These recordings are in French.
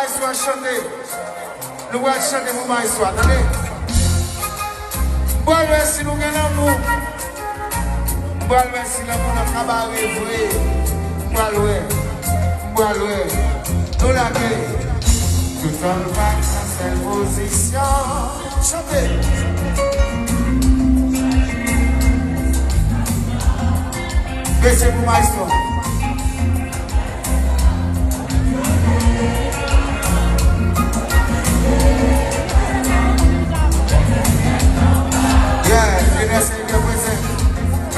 Maestro a chanter. Nous allons chanter pour Maestro. Attendez. Bon, si nous gagnons l'amour. Bon, si l'amour n'a pas barré vrai. Bon, nous la gagnons. Tout en bas, c'est une position. Chantez. Baissez pour Maestro.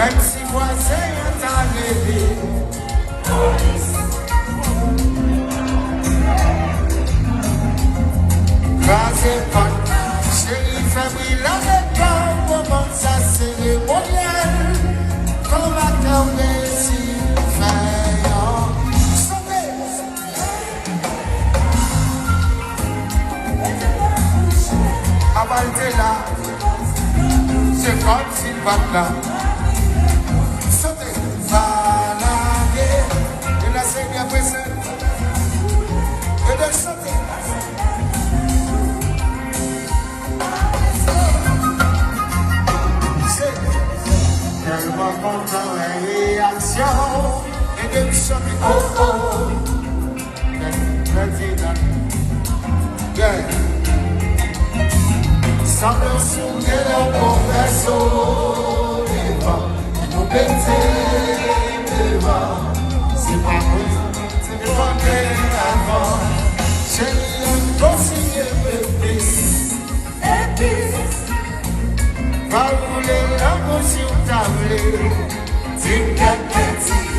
Même si voisin est arrivé, rasé pas, chérie fébrile avec toi, comment ça cérémonial, comme attendez si faillant, sauvez. Abalte là, c'est comme s'il va là. Tellement content et réaction et de me chanter oh oh semble soulever le bon vaisseau devant nous péter devant c'est pas vrai c'est devant avant chérie on consigne épice va rouler l'amour sur table dis-moi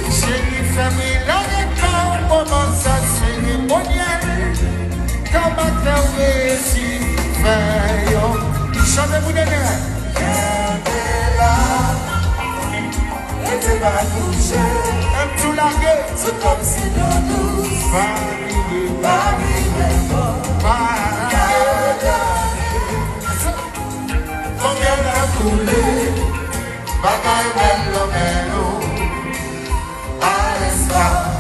chérie famille là comment ça cérémonial comment t'as réussi veillons chantez-vous DENER et t'es pas touché aime tout larguer c'est comme si nous tous combien n'a coulé bagaille bello bello à l'espace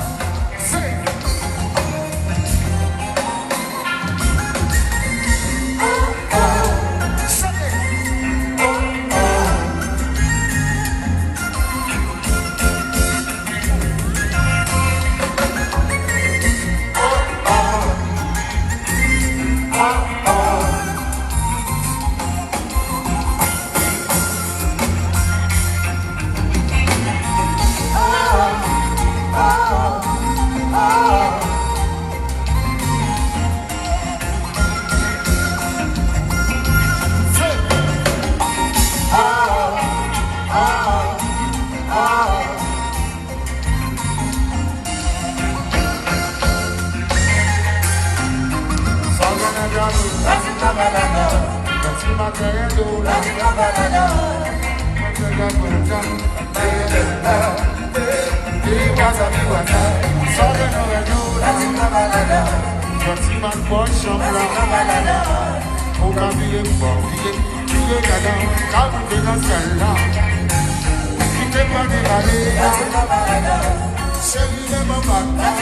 Chérie de mon matin,